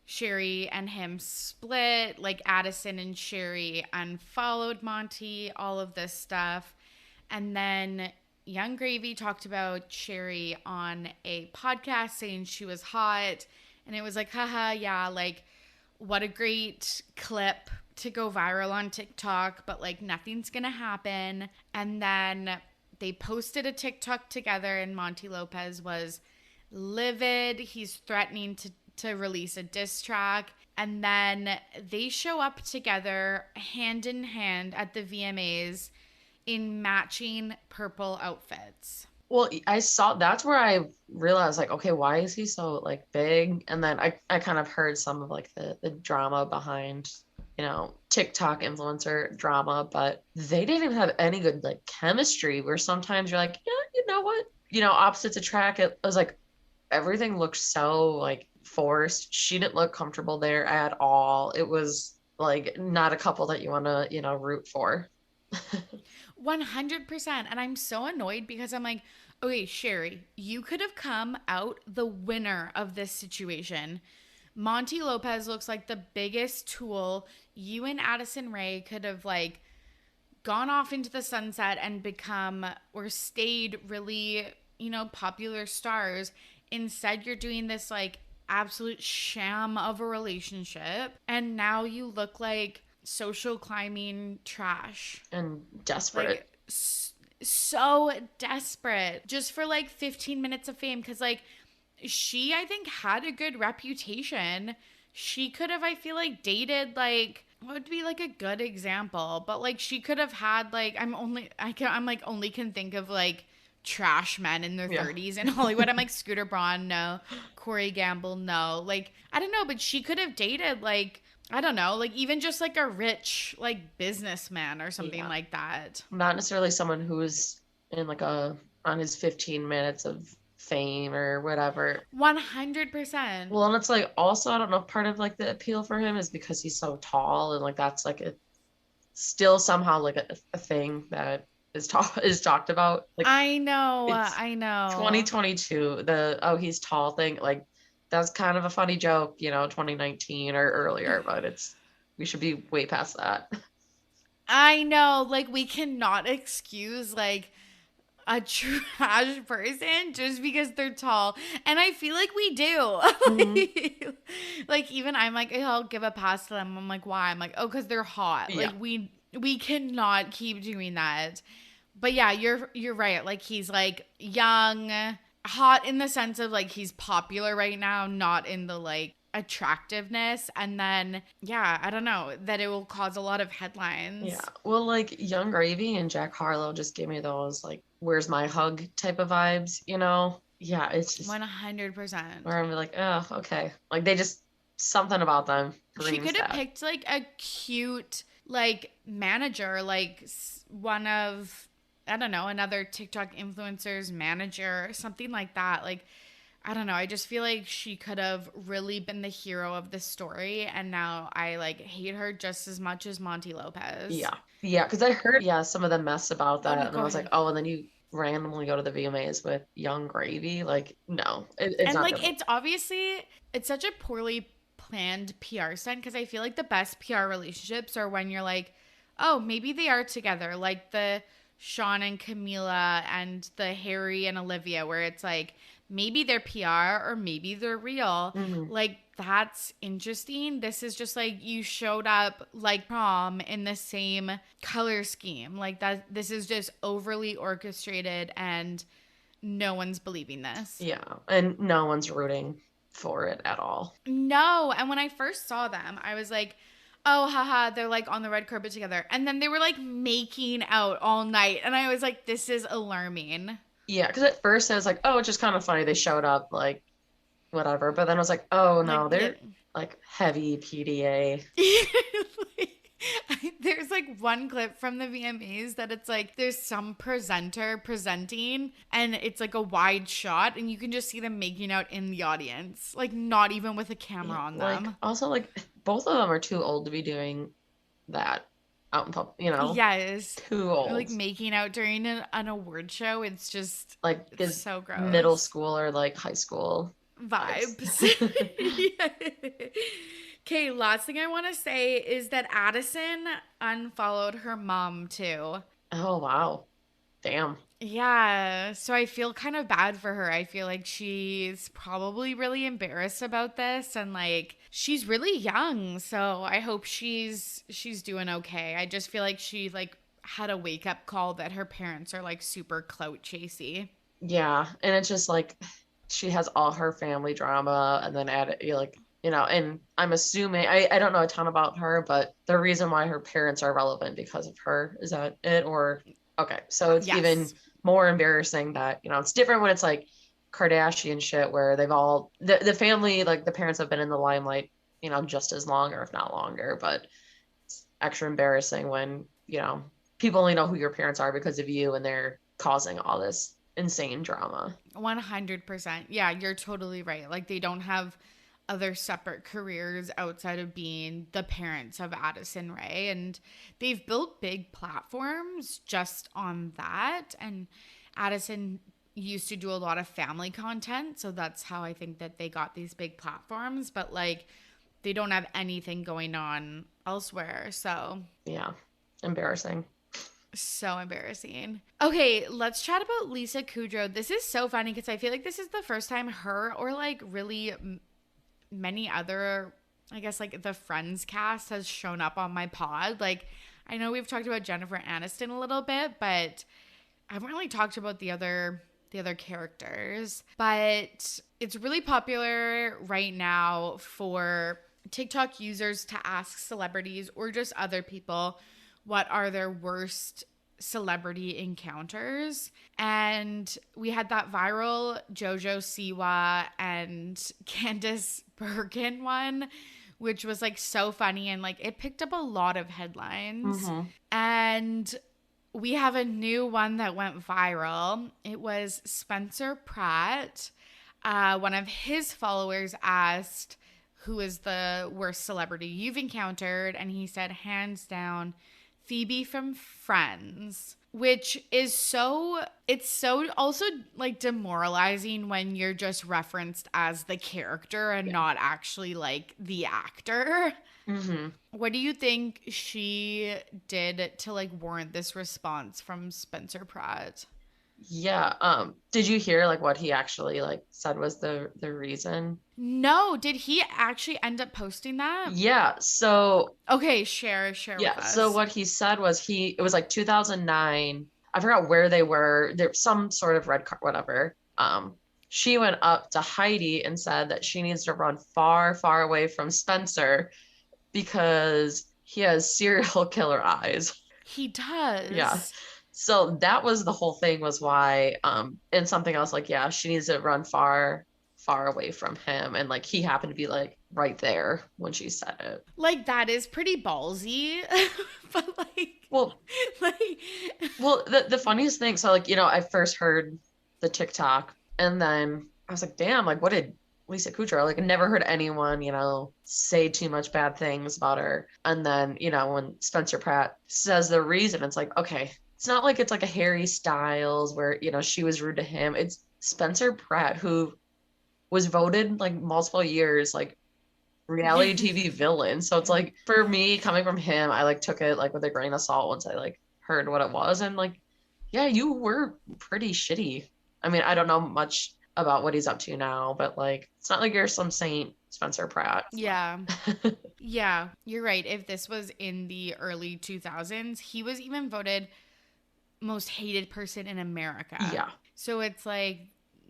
Sherry and him split, like Addison and Sherry unfollowed Monty, all of this stuff. And then Young Gravy talked about Sherry on a podcast saying she was hot. And it was like, haha, yeah, like what a great clip to go viral on TikTok, but like nothing's gonna happen. And then they posted a TikTok together and Monty Lopez was livid. He's threatening to release a diss track. And then they show up together hand in hand at the VMAs in matching purple outfits. Well, I saw, that's where I realized like, okay, why is he so like big? And then I kind of heard some of like the drama behind, you know, TikTok influencer drama, but they didn't even have any good like chemistry, where sometimes you're like, yeah, you know what? You know, opposites attract. It was like everything looked so like forced. She didn't look comfortable there at all. It was like not a couple that you want to, you know, root for. 100%. And I'm so annoyed because I'm like, okay, Sherry, you could have come out the winner of this situation. Monty Lopez looks like the biggest tool. You and Addison Rae could have like gone off into the sunset and become or stayed really, you know, popular stars. Instead, you're doing this like absolute sham of a relationship. And now you look like social climbing trash. And desperate. Like, so desperate. Just for like 15 minutes of fame. Because like she, I think, had a good reputation. She could have, I feel like, dated, like, what would be like a good example? But like, she could have had, like, only can think of like trash men in their 30s in Hollywood. I'm like, Scooter Braun, no. Corey Gamble, no. Like, I don't know, but she could have dated, like, I don't know, like even just like a rich like businessman or something like that. Not necessarily someone who's in like on his 15 minutes of fame or whatever. 100%. Well, and it's like also, I don't know, part of like the appeal for him is because he's so tall, and like that's like still somehow like a thing that is talked about. Like, I know. 2022, he's tall thing, like that's kind of a funny joke, 2019 or earlier, but we should be way past that. I know, like we cannot excuse like a trash person just because they're tall. And I feel like we do. Mm-hmm. Like even I'm like, I'll give a pass to them. I'm like, why? I'm like, oh, because they're hot. Yeah. Like we cannot keep doing that. But yeah, you're right. Like he's like young, hot in the sense of like he's popular right now, not in the like attractiveness. And then yeah, I don't know, that it will cause a lot of headlines. Yeah, well, like Young Gravy and Jack Harlow just give me those like where's my hug type of vibes, Yeah, it's just 100%. where I'm like, oh, okay, like they just something about them. She could have picked like a cute like manager, like one of, I don't know, another TikTok influencer's manager, something like that. Like, I don't know. I just feel like she could have really been the hero of the story. And now I like hate her just as much as Monty Lopez. Yeah. Yeah. Because I heard, some of the mess about that. And I was ahead. like, oh, and then you randomly go to the VMAs with Young Gravy. Like, no. It's and not like, good. it's obviously, it's such a poorly planned PR stunt. Because I feel like the best PR relationships are when you're like, oh, maybe they are together. Like the Sean and Camila and the Harry and Olivia, where it's like maybe they're PR or maybe they're real. Mm-hmm. Like that's interesting. This is just like you showed up like prom in the same color scheme. Like that. This is just overly orchestrated and no one's believing this. Yeah, and no one's rooting for it at all. No, and when I first saw them, I was like, oh, haha, they're like on the red carpet together. And then they were like making out all night. And I was like, this is alarming. Yeah, because at first I was like, oh, it's just kind of funny. They showed up like whatever. But then I was like, oh, no, like, they're like heavy PDA. There's like one clip from the VMAs that it's like there's some presenter presenting and it's like a wide shot and you can just see them making out in the audience. Like not even with a camera on them. Like, also, like both of them are too old to be doing that out in public, Yes. Too old. Like making out during an award show. It's just like it's so gross. Middle school or like high school vibes. Okay, last thing I want to say is that Addison unfollowed her mom too. Oh, wow. Damn. Yeah, so I feel kind of bad for her. I feel like she's probably really embarrassed about this and like she's really young, so I hope she's doing okay. I just feel like she like had a wake-up call that her parents are like super clout chasey. Yeah, and it's just like she has all her family drama and then and I'm assuming, I don't know a ton about her, but the reason why her parents are relevant because of her, is that it? Or, okay, so it's even more embarrassing that, it's different when it's like Kardashian shit where they've all, the family, like the parents have been in the limelight, just as long or if not longer, but it's extra embarrassing when, people only know who your parents are because of you and they're causing all this insane drama. 100%. Yeah, you're totally right. Like they don't have other separate careers outside of being the parents of Addison Rae, and they've built big platforms just on that. And Addison used to do a lot of family content, so that's how I think that they got these big platforms, but like they don't have anything going on elsewhere. So yeah, embarrassing. So embarrassing. Okay, let's chat about Lisa Kudrow. This is so funny because I feel like this is the first time her or like really many other, I guess like the Friends cast has shown up on my pod. Like I know we've talked about Jennifer Aniston a little bit, but I haven't really talked about the other the other characters. But it's really popular right now for TikTok users to ask celebrities or just other people what are their worst celebrity encounters. And we had that viral Jojo Siwa and Candace Bergen one, which was like so funny, and like it picked up a lot of headlines. And we have a new one that went viral. It was Spencer Pratt. One of his followers asked, who is the worst celebrity you've encountered? And he said, hands down, Phoebe from Friends, which is it's so also like demoralizing when you're just referenced as the character and not actually like the actor. What do you think she did to like warrant this response from Spencer Pratt? Yeah. Did you hear like what he actually like said was the reason? No, did he actually end up posting that? Yeah. So Okay, share with us. So what he said was it was like 2009. I forgot where they were. There's some sort of red card, whatever. She went up to Heidi and said that she needs to run far, far away from Spencer because he has serial killer eyes. He does. Yeah. So that was the whole thing, was why, and something else like, yeah, she needs to run far, far away from him. And like, he happened to be like right there when she said it. Like, that is pretty ballsy. But like, well, the funniest thing, so like, I first heard the TikTok and then I was like, damn, like what did Lisa Kudrow, like I never heard anyone, say too much bad things about her. And then, when Spencer Pratt says the reason, it's like, okay, it's not like it's like a Harry Styles where, she was rude to him. It's Spencer Pratt, who was voted like multiple years, like reality TV villain. So it's like, for me, coming from him, I like took it like with a grain of salt once I like heard what it was. And like, yeah, you were pretty shitty. I mean, I don't know much about what he's up to now, but like, it's not like you're some saint, Spencer Pratt. Yeah. Yeah, you're right. If this was in the early 2000s, he was even voted most hated person in America. Yeah. So it's like,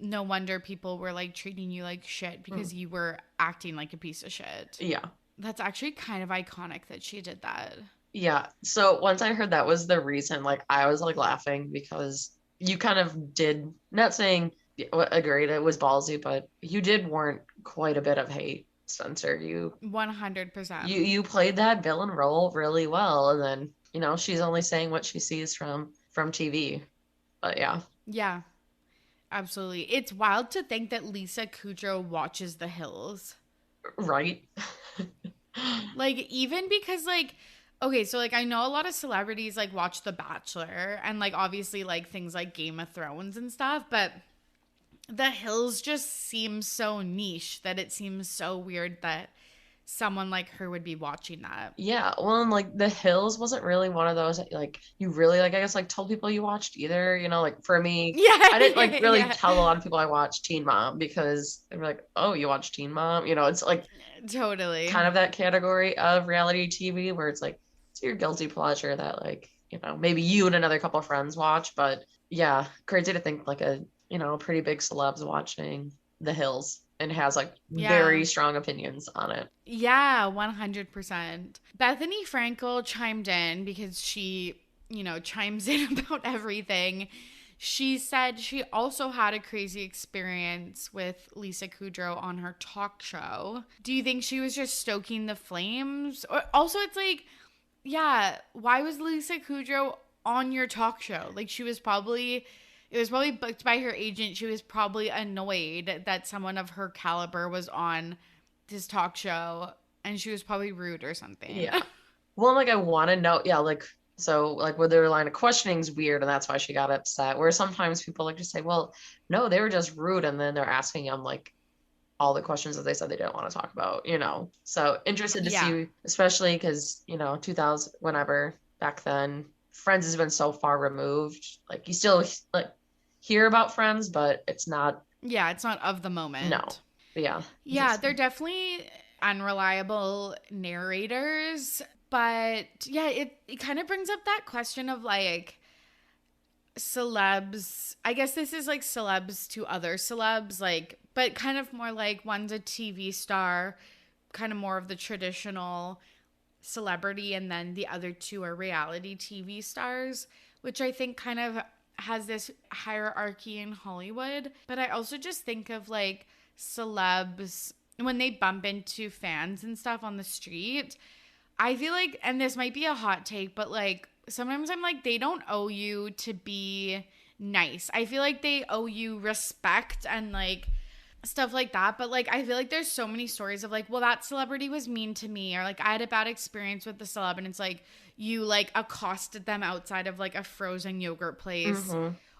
no wonder people were like treating you like shit because you were acting like a piece of shit. Yeah. That's actually kind of iconic that she did that. Yeah. So once I heard that was the reason, like I was like laughing because you kind of did, not saying agreed it was ballsy, but you did warrant quite a bit of hate, Spencer. 100%. You played that villain role really well, and then she's only saying what she sees from TV. But yeah. Yeah. Absolutely. It's wild to think that Lisa Kudrow watches The Hills. Right. Like, even because like, okay, so like I know a lot of celebrities like watch The Bachelor and like obviously like things like Game of Thrones and stuff, but The Hills just seems so niche that it seems so weird that someone like her would be watching that. Yeah, well, and like The Hills wasn't really one of those that, like, you really like, I guess, like told people you watched either. Like for me, I didn't like really tell a lot of people I watched Teen Mom because they were like, oh, you watch Teen Mom? It's like totally kind of that category of reality TV where it's like it's your guilty pleasure that like maybe you and another couple of friends watch. But yeah, crazy to think like a pretty big celebs watching The Hills and has like very strong opinions on it. Yeah, 100%. Bethenny Frankel chimed in because she, chimes in about everything. She said she also had a crazy experience with Lisa Kudrow on her talk show. Do you think she was just stoking the flames? Or also, it's like, yeah, why was Lisa Kudrow on your talk show? Like, it was probably booked by her agent. She was probably annoyed that someone of her caliber was on this talk show, and she was probably rude or something. Yeah. Well, like I want to know, yeah, like so like where their line of questioning is weird, and that's why she got upset. Where sometimes people like to say, well, no, they were just rude, and then they're asking them like all the questions that they said they didn't want to talk about. So interested to see, especially because 2000 whenever back then. Friends has been so far removed. Like you still like hear about Friends, but it's not. Yeah, it's not of the moment. No. But yeah. Yeah, they're definitely unreliable narrators. But yeah, it kind of brings up that question of like, celebs, I guess this is like celebs to other celebs, like, but kind of more like one's a TV star, kind of more of the traditional celebrity, and then the other two are reality TV stars, which I think kind of has this hierarchy in Hollywood. But I also just think of like celebs when they bump into fans and stuff on the street. I feel like, and this might be a hot take, but like sometimes I'm like, they don't owe you to be nice. I feel like they owe you respect and like stuff like that. But like I feel like there's so many stories of like, well, that celebrity was mean to me, or like I had a bad experience with the celeb, and it's like you like accosted them outside of like a frozen yogurt place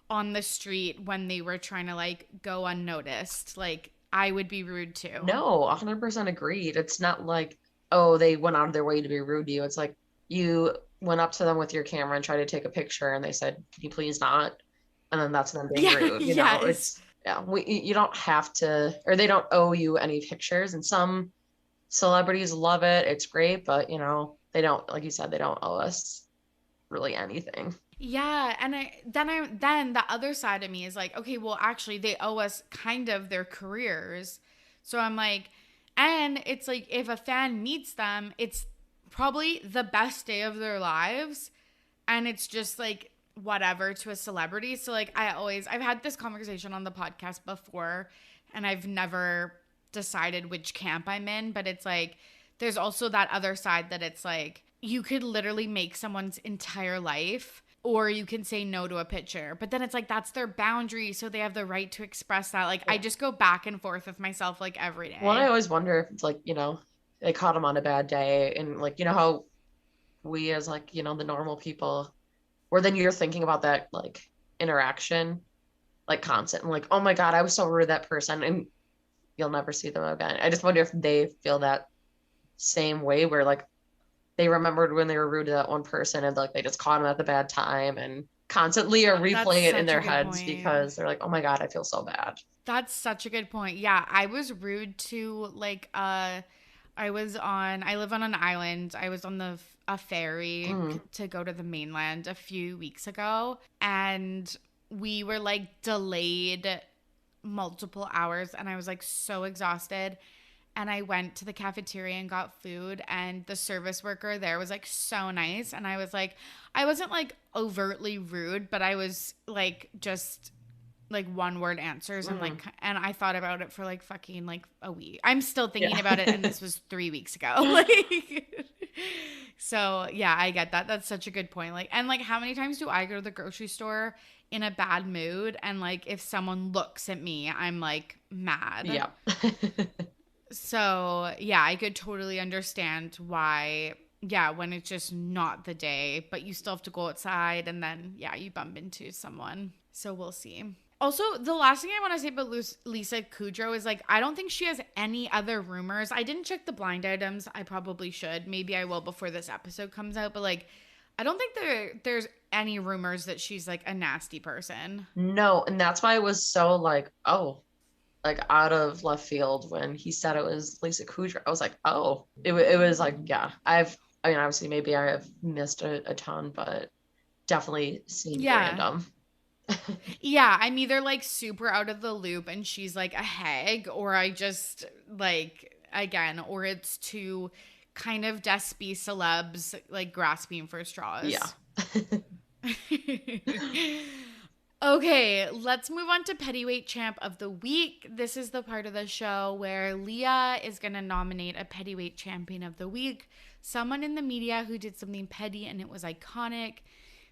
on the street when they were trying to like go unnoticed. Like I would be rude too. No, 100% agreed. It's not like, oh, they went out of their way to be rude to you. It's like you went up to them with your camera and tried to take a picture, and they said, "Can you please not?" And then that's them being rude. You know, it's you don't have to, or they don't owe you any pictures. And some celebrities love it. It's great, but you know, they don't, like you said, they don't owe us really anything. Yeah, and then the other side of me is like, okay, well, actually, they owe us kind of their careers. So I'm like, and it's like if a fan meets them, it's probably the best day of their lives, and it's just like whatever to a celebrity. So like I've had this conversation on the podcast before, and I've never decided which camp I'm in, but it's like there's also that other side that it's like you could literally make someone's entire life, or you can say no to a picture. But then it's like that's their boundary, so they have the right to express that. Like I just go back and forth with myself like every day. Well, I always wonder if it's like, you know, they caught him on a bad day, and like, you know how we as like, you know, the normal people, where then you're thinking about that like interaction like constant and like, oh my God, I was so rude to that person, and you'll never see them again. I just wonder if they feel that same way, where like they remembered when they were rude to that one person, and like they just caught him at the bad time and constantly are replaying it in their heads because they're like, oh my God, I feel so bad. That's such a good point. Yeah, I was rude to like I live on an island. I was on a ferry to go to the mainland a few weeks ago, and we were like delayed multiple hours, and I was like so exhausted. And I went to the cafeteria and got food, and the service worker there was like so nice. And I was like, I wasn't like overtly rude, but I was like just like one word answers, and like, and I thought about it for like fucking like a week. I'm still thinking about it, and this was 3 weeks ago. Like, so yeah, I get that. That's such a good point. Like, and like, how many times do I go to the grocery store in a bad mood, and like if someone looks at me, I'm like mad. Yeah. So yeah, I could totally understand why. Yeah, when it's just not the day, but you still have to go outside, and then yeah, you bump into someone. So we'll see. Also, the last thing I want to say about Lisa Kudrow is like, I don't think she has any other rumors. I didn't check the blind items. I probably should. Maybe I will before this episode comes out. But like, I don't think there's any rumors that she's like a nasty person. No, and that's why I was so like, oh, like out of left field when he said it was Lisa Kudrow. I was like, oh, it was like, yeah. I mean, obviously, maybe I have missed a ton, but definitely seemed random. Yeah, I'm either like super out of the loop and she's like a hag, or I just like, again, or it's two kind of despy celebs like grasping for straws. Yeah. Okay, let's move on to Pettyweight Champ of the Week. This is the part of the show where Leah is going to nominate a Pettyweight Champion of the Week, someone in the media who did something petty and it was iconic.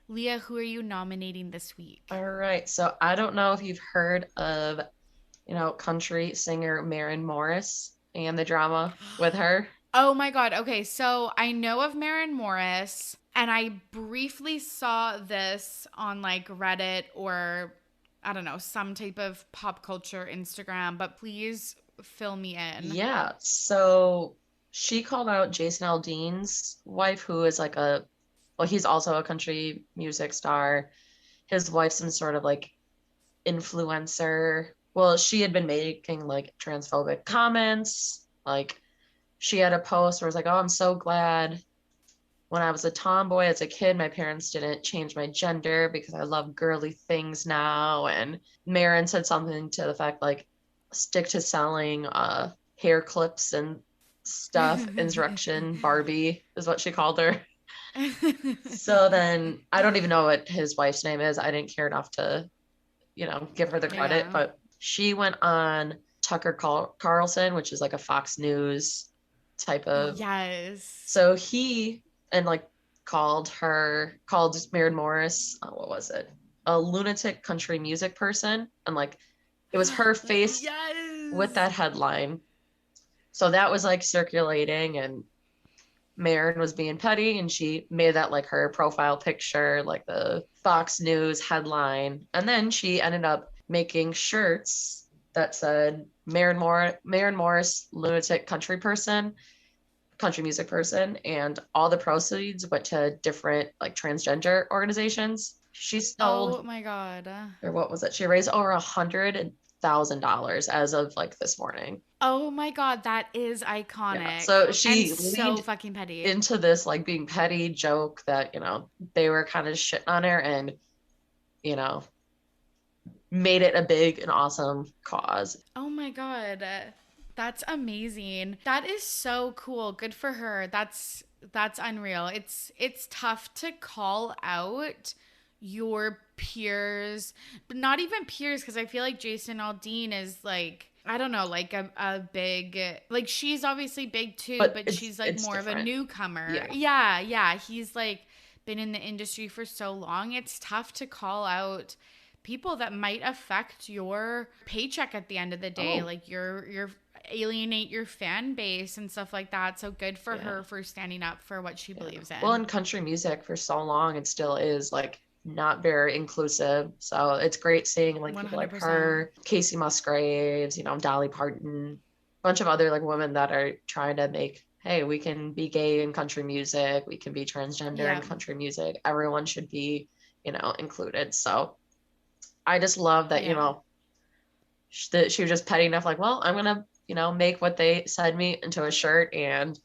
Leah, who are you nominating this week? All right. So I don't know if you've heard of, you know, country singer Maren Morris and the drama with her. Oh my God. Okay. So I know of Maren Morris, and I briefly saw this on like Reddit or I don't know, some type of pop culture Instagram, but please fill me in. Yeah. So she called out Jason Aldean's wife, who is like well, he's also a country music star. His wife's some sort of like influencer. Well, she had been making like transphobic comments. Like she had a post where it was like, oh, I'm so glad when I was a tomboy as a kid, my parents didn't change my gender because I love girly things now. And Maren said something to the fact like, stick to selling hair clips and stuff. Insurrection Barbie is what she called her. So then I don't even know what his wife's name is. I didn't care enough to, give her the credit, but she went on Tucker Carlson, which is like a Fox News type of. Yes. So he and like called Maren Morris, what was it? A lunatic country music person. And like it was her face with that headline. So that was like circulating, and Maren was being petty, and she made that like her profile picture, like the Fox News headline. And then she ended up making shirts that said Maren Morris, lunatic country music person, and all the proceeds went to different like transgender organizations. She sold, oh my God, or what was it? She raised over $100,000 as of like this morning. Oh my God, that is iconic. Yeah. So she and so fucking petty into this like being petty joke that, they were kind of shitting on her, and, made it a big and awesome cause. Oh my God. That's amazing. That is so cool. Good for her. That's unreal. It's tough to call out your peers, but not even peers, because I feel like Jason Aldean is like, I don't know, like a big, like she's obviously big too, but she's like more different. Of a newcomer. Yeah. He's like been in the industry for so long. It's tough to call out people that might affect your paycheck at the end of the day. Like your alienate your fan base and stuff like that. So good for her for standing up for what she believes in. Well, in country music for so long, it still is like not very inclusive. So it's great seeing like 100%. People like her, Casey Musgraves, Dolly Parton, a bunch of other like women that are trying to make, hey, we can be gay in country music, we can be transgender in country music. Everyone should be, included. So I just love that, she was just petty enough, like, well, I'm gonna, make what they said me into a shirt and,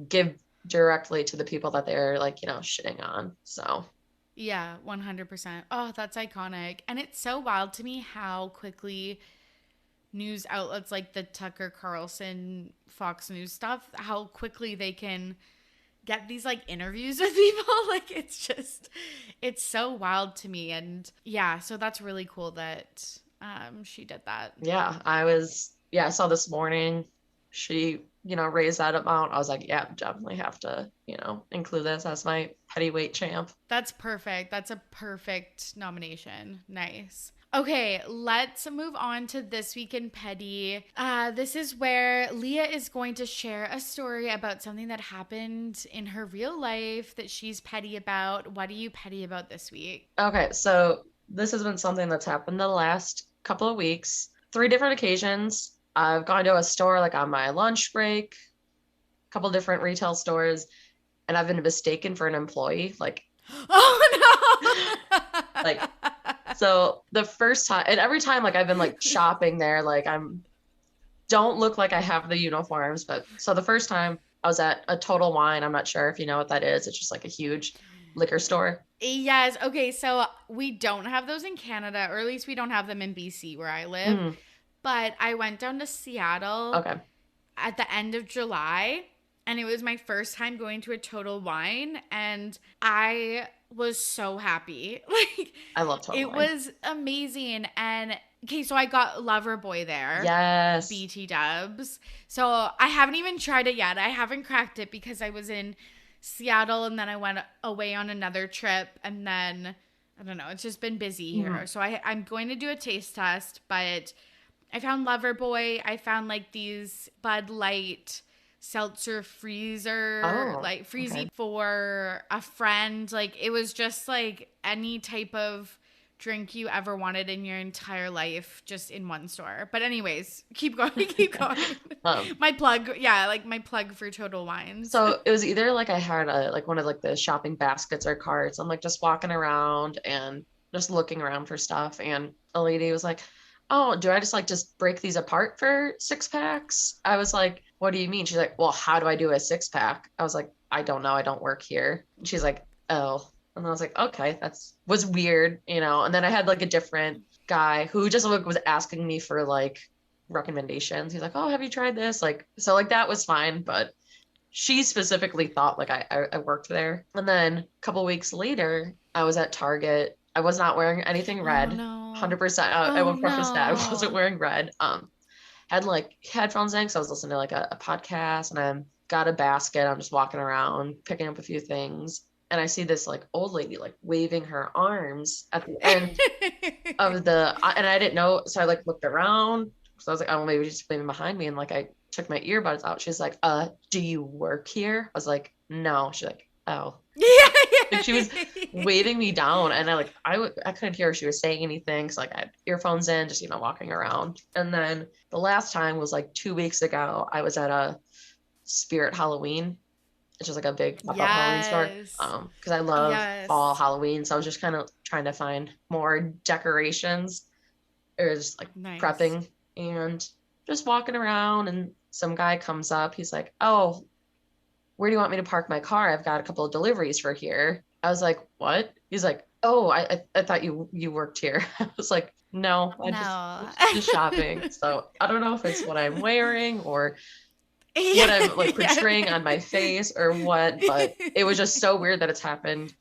give directly to the people that they're like, shitting on. So yeah, 100%. Oh, that's iconic. And it's so wild to me how quickly news outlets like the Tucker Carlson, Fox News stuff, how quickly they can get these like interviews with people. Like it's so wild to me. And yeah, so that's really cool that she did that. Yeah, I saw this morning she, raised that amount. I was like, yeah, definitely have to, include this as my Pettyweight champ. That's perfect. That's a perfect nomination. Nice. Okay, let's move on to This Week in Petty. This is where Leah is going to share a story about something that happened in her real life that she's petty about. What are you petty about this week? Okay, so this has been something that's happened the last couple of weeks. 3 different occasions. I've gone to a store like on my lunch break, a couple different retail stores, and I've been mistaken for an employee. Like, oh no! Like, so the first time, and every time, like I've been like shopping there, like don't look like I have the uniforms, but so the first time I was at a Total Wine. I'm not sure if you know what that is. It's just like a huge liquor store. Yes. Okay. So we don't have those in Canada, or at least we don't have them in BC where I live. Mm. But I went down to Seattle at the end of July, and it was my first time going to a Total Wine, and I was so happy. Like, I love Total Wine. It was amazing. And okay, so I got Loverboy there. Yes. BT dubs. So I haven't even tried it yet. I haven't cracked it because I was in Seattle, and then I went away on another trip, and then I don't know, it's just been busy here. Mm-hmm. So I'm going to do a taste test, but I found Loverboy. I found like these Bud Light seltzer freezer, like freezy for a friend. Like it was just like any type of drink you ever wanted in your entire life, just in one store. But anyways, keep going. My plug for Total Wines. So it was either like I had one of like the shopping baskets or carts. I'm like just walking around and just looking around for stuff, and a lady was like, oh, do I just break these apart for 6 packs? I was like, what do you mean? She's like, well, how do I do a 6-pack? I was like, I don't know. I don't work here. And she's like, oh. And I was like, okay, was weird, you know? And then I had like a different guy who just like was asking me for like recommendations. He's like, oh, have you tried this? Like, so like that was fine. But she specifically thought like I worked there. And then a couple weeks later, I was at Target. I was not wearing anything red. Oh, no. 100%. I will preface that. I wasn't wearing red. Had like headphones in because I was listening to like a podcast, and I got a basket. I'm just walking around, picking up a few things. And I see this like old lady like waving her arms at the end of and I didn't know. So I like looked around. So I was like, oh, maybe she's waving behind me. And like, I took my earbuds out. She's like, do you work here? I was like, no. She's like, oh. Yeah. Like she was waving me down, and I couldn't hear if she was saying anything. So like I had earphones in, just, you know, walking around. And then the last time was like 2 weeks ago. I was at a Spirit Halloween. It's just like a big pop-up Halloween store. Because I love fall Halloween. So I was just kind of trying to find more decorations, or just like prepping, and just walking around, and some guy comes up. He's like, oh, where do you want me to park my car? I've got a couple of deliveries for here. I was like, what? He's like, oh, I thought you worked here. I was like, no, just shopping. So I don't know if it's what I'm wearing or what I'm like portraying on my face or what, but it was just so weird that it's happened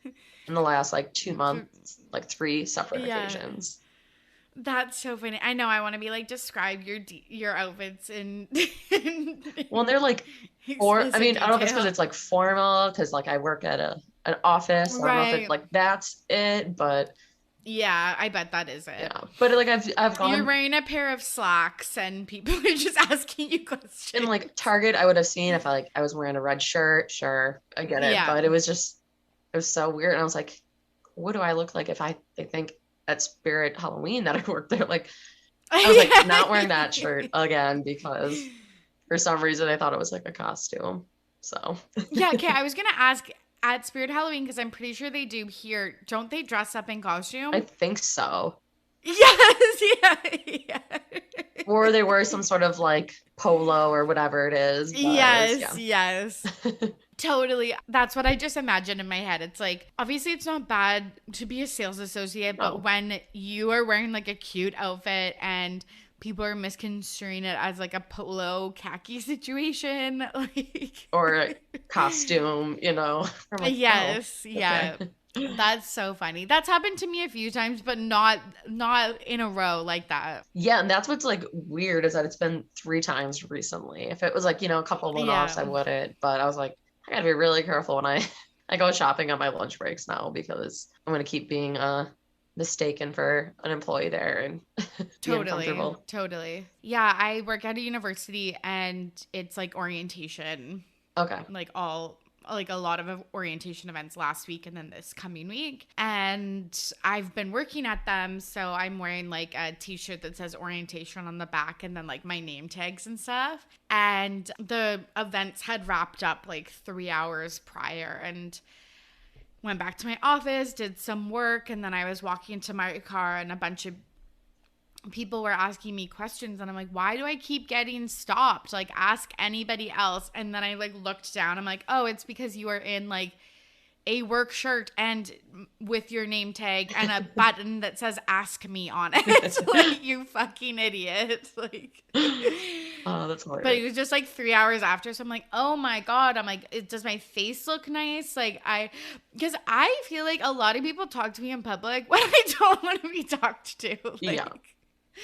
in the last like 2 months, like 3 separate occasions. That's so funny. I know. I want to be like, describe your outfits in well, they're like, I don't know if it's because it's like formal, because like I work at an office. I don't know if it's like that's it, but yeah, I bet that is it. Yeah, but like I've gone. You're wearing a pair of slacks, and people are just asking you questions. In like Target, I would have seen if I was wearing a red shirt. Sure, I get it, but it was so weird, and I was like, what do I look like if they think at Spirit Halloween that I worked there? Like, I was like not wearing that shirt again because for some reason I thought it was like a costume. So yeah, okay. I was gonna ask at Spirit Halloween, because I'm pretty sure they do here. Don't they dress up in costume? I think so. Yes, yeah. Or they wear some sort of like polo or whatever it is. Yes. Totally. That's what I just imagined in my head. It's like, obviously it's not bad to be a sales associate, but when you are wearing like a cute outfit and people are misconstruing it as like a polo khaki situation, like, or a costume, you know. Like, yes, yeah. That's so funny. That's happened to me a few times, but not in a row like that. Yeah, and that's what's like weird, is that it's been 3 times recently. If it was like, you know, a couple of one-offs, I wouldn't. But I was like, I gotta be really careful when I go shopping on my lunch breaks now, because I'm gonna keep being mistaken for an employee there and totally. Yeah, I work at a university, and it's like orientation. Okay. Like a lot of orientation events last week and then this coming week. And I've been working at them. So I'm wearing like a t-shirt that says orientation on the back, and then like my name tags and stuff. And the events had wrapped up like 3 hours prior, and went back to my office, did some work. And then I was walking to my car, and a bunch of people were asking me questions, and I'm like, why do I keep getting stopped? Like, ask anybody else. And then I like looked down. I'm like, oh, it's because you are in like a work shirt and with your name tag and a button that says ask me on it. Like, you fucking idiot. Like, oh, that's hilarious. But it was just like 3 hours after. So I'm like, oh my God. I'm like, does my face look nice? Like, because I feel like a lot of people talk to me in public when I don't want to be talked to. Like, yeah.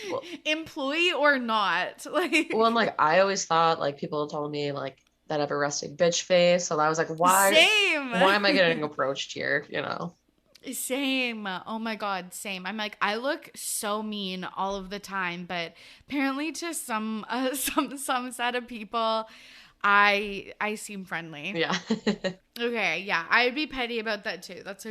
Well, employee or not, like, well, and like I always thought like people told me like that I have a resting bitch face, so I was like, why am I getting approached here, you know? Same. Oh my God, same. I'm like, I look so mean all of the time, but apparently to some set of people, I seem friendly. Yeah. Okay, yeah, I'd be petty about that too. That's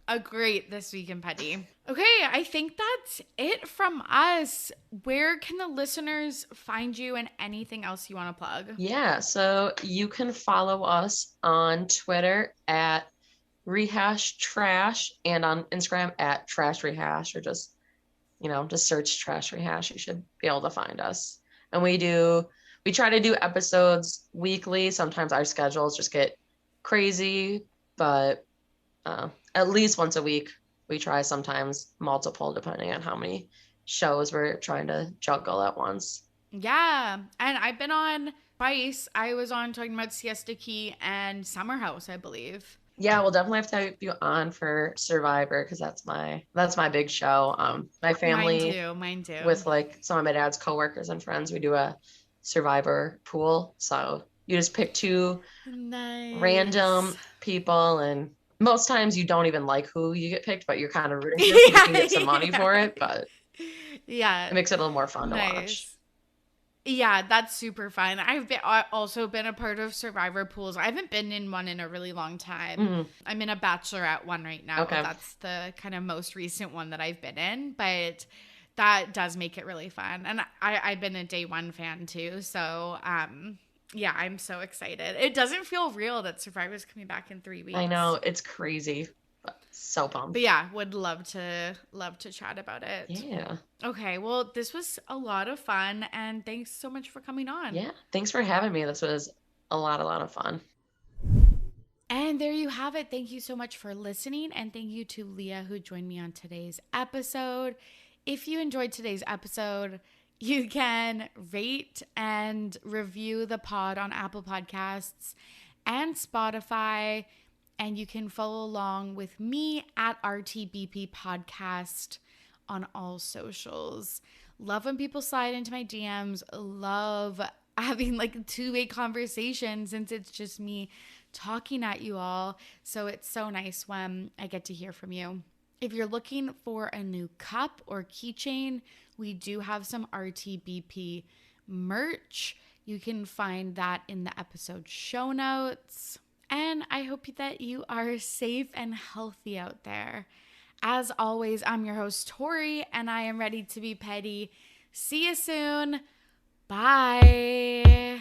a great This Week in Petty. Okay, I think that's it from us. Where can the listeners find you, and anything else you want to plug? Yeah, so you can follow us on Twitter at Rehash Trash, and on Instagram at Trash Rehash, or just search Trash Rehash. You should be able to find us. And we We try to do episodes weekly. Sometimes our schedules just get crazy, but at least once a week. We try, sometimes multiple, depending on how many shows we're trying to juggle at once. Yeah. And I've been on twice. I was on talking about Siesta Key and Summer House, I believe. Yeah, we'll definitely have to have you on for Survivor, because that's my big show. My family, Mine too. with like some of my dad's coworkers and friends, we do a Survivor pool. So you just pick two random people, and most times you don't even like who you get picked, but you're kind of rooting for you can get some money for it. But yeah, it makes it a little more fun to watch. Yeah, that's super fun. I've also been a part of Survivor pools. I haven't been in one in a really long time. Mm-hmm. I'm in a Bachelorette one right now. Okay. That's the kind of most recent one that I've been in, but that does make it really fun. And I've been a day one fan too. So, yeah, I'm so excited. It doesn't feel real that Survivor's coming back in 3 weeks. I know, it's crazy. So pumped. But yeah, would love to chat about it. Yeah. Okay, well, this was a lot of fun, and thanks so much for coming on. Yeah, thanks for having me. This was a lot of fun. And there you have it. Thank you so much for listening, and thank you to Leah who joined me on today's episode. If you enjoyed today's episode, you can rate and review the pod on Apple Podcasts and Spotify. And you can follow along with me at RTBP Podcast on all socials. Love when people slide into my DMs. Love having like a two-way conversation, since it's just me talking at you all. So it's so nice when I get to hear from you. If you're looking for a new cup or keychain, we do have some RTBP merch. You can find that in the episode show notes. And I hope that you are safe and healthy out there. As always, I'm your host, Torry, and I am ready to be petty. See you soon. Bye.